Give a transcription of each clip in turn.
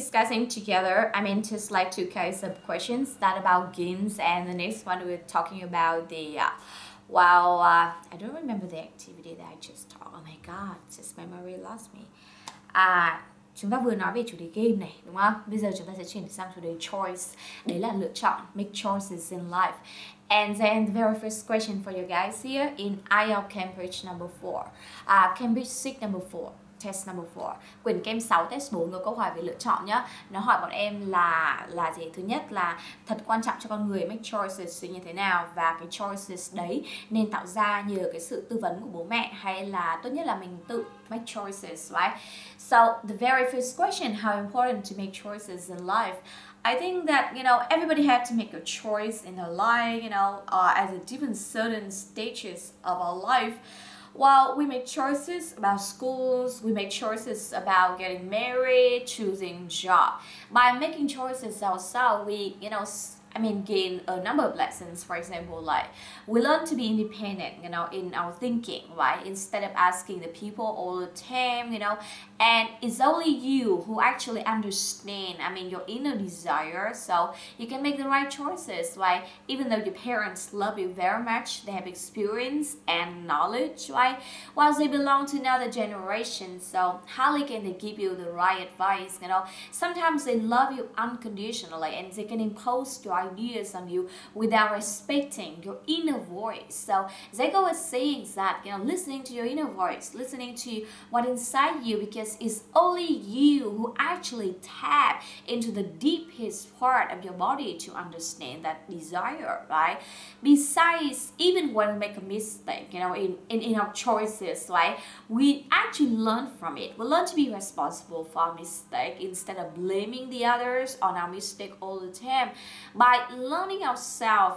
discussing together. Just like two kinds of questions that about games, and the next one we're talking about the. I don't remember the activity that I just taught. Oh my god, just memory lost me. Chúng ta vừa nói về chủ đề game này đúng không? Bây giờ chúng ta sẽ chuyển sang chủ đề choice. Đấy là lựa chọn, make choices in life. And then the very first question for you guys here in IELTS Cambridge number 4. Cambridge 6 number 4. Test number 4. Quyển kem 6 test 4 có câu hỏi về lựa chọn nhá. Nó hỏi bọn em là gì? Thứ nhất là thật quan trọng cho con người make choices như thế nào, và cái choices đấy nên tạo ra nhờ cái sự tư vấn của bố mẹ, hay là tốt nhất là mình tự make choices, right? So the very first question, how important to make choices in life? I think that, everybody had to make a choice in their life, at a different certain stages of our life. While we make choices about schools, we make choices about getting married, choosing job. By making choices ourselves, we, gain a number of lessons. For example, like we learn to be independent, in our thinking, right? Instead of asking the people all the time, and it's only you who actually understand, your inner desire, so you can make the right choices, right? Even though your parents love you very much, they have experience and knowledge, right? While they belong to another generation, so how can they give you the right advice, Sometimes they love you unconditionally, and they can impose your ideas on you without respecting your inner voice. So they go as saying that, listening to your inner voice, listening to what inside you, because it's only you who actually tap into the deepest part of your body to understand that desire, right? Besides, even when we make a mistake, in our choices, right, we actually learn from it. We learn to be responsible for our mistake instead of blaming the others on our mistake all the time. By learning ourselves,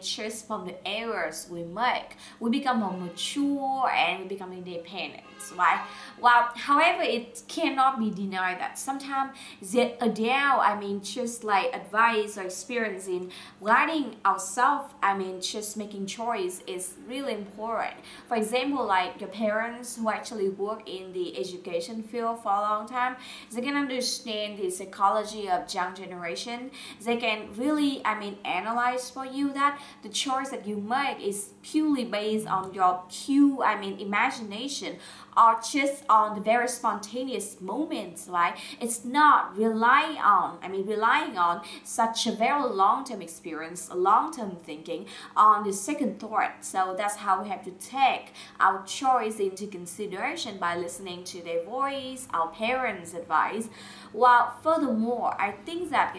just from the errors we make, we become more mature and we become independent, right? Well, however, it cannot be denied that sometimes the adult, just like advice or experience in guiding ourselves, just making choice is really important. For example, like your parents who actually work in the education field for a long time, they can understand the psychology of young generation. They can really, analyze for you that the choice that you make is purely based on your imagination, or just on the very spontaneous moments, right? It's not relying on such a very long-term experience, long-term thinking, on the second thought. So that's how we have to take our choice into consideration by listening to their voice, our parents' advice. While furthermore, I think that,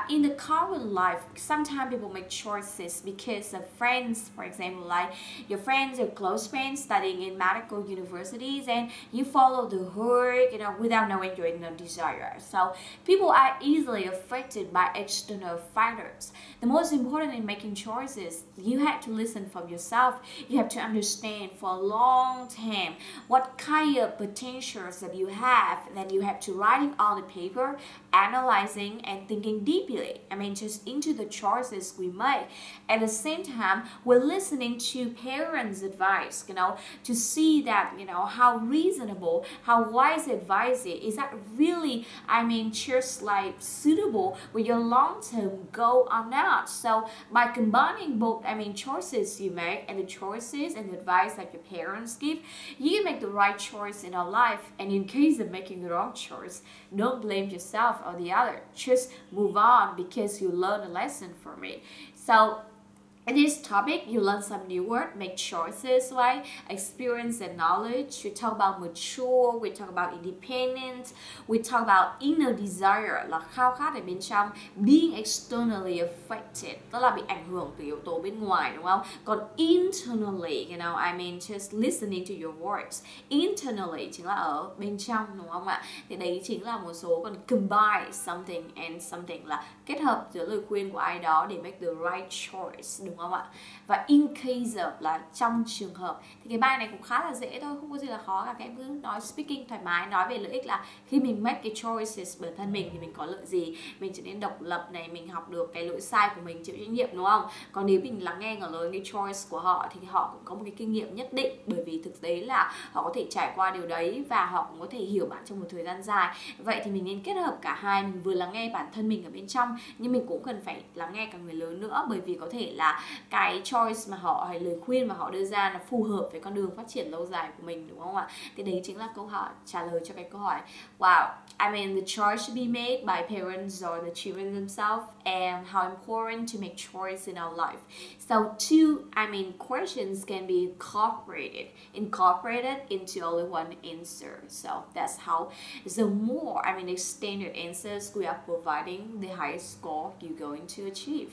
in the current life, sometimes people make choices because of friends, for example, like your friends, your close friends studying in medical universities, and you follow the herd, without knowing your inner desire. So people are easily affected by external factors. The most important in making choices, you have to listen from yourself. You have to understand for a long time what kind of potentials that you have. Then you have to write it on the paper, analyzing and thinking deeply. Just into the choices we make. At the same time, we're listening to parents' advice, to see that, how reasonable, how wise advice is that really, just like suitable with your long-term goal or not. So by combining both, choices you make and the choices and the advice that your parents give, you can make the right choice in our life. And in case of making the wrong choice, don't blame yourself or the other. Just move on because you learn a lesson from it. So in this topic, you learn some new word, make choices, right? Experience and knowledge. We talk about mature, we talk about independent, we talk about inner desire, là khao khát ở bên trong, being externally affected, tức là bị ảnh hưởng từ yếu tố bên ngoài, đúng không? Còn internally, just listening to your words. Internally chính là ở bên trong, đúng không ạ? Thì đấy chính là một số, còn combine something and something là kết hợp giữa lời khuyên của ai đó để make the right choice, đúng không ạ? Và in case of là trong trường hợp. Thì cái bài này cũng khá là dễ thôi, không có gì là khó cả. Các em cứ nói speaking thoải mái, nói về lợi ích là khi mình make cái choices bản thân mình thì mình có lợi gì, mình trở nên độc lập này, mình học được cái lỗi sai của mình, chịu trách nhiệm, đúng không? Còn nếu mình lắng nghe ngỏ lời cái choice của họ thì họ cũng có một cái kinh nghiệm nhất định, bởi vì thực tế là họ có thể trải qua điều đấy và họ cũng có thể hiểu bạn trong một thời gian dài. Vậy thì mình nên kết hợp cả hai, mình vừa lắng nghe bản thân mình ở bên trong nhưng mình cũng cần phải lắng nghe cả người lớn nữa, bởi vì có thể là cái choice mà họ hay lời khuyên mà họ đưa ra nó phù hợp với con đường phát triển lâu dài của mình, đúng không ạ? Thì đấy chính là câu hỏi trả lời cho cái câu hỏi. Wow, I mean the choice should be made by parents or the children themselves, and how important to make choice in our life. So two, questions can be incorporated into only one answer. So that's how the more, extended answers we are providing, the higher score you're going to achieve.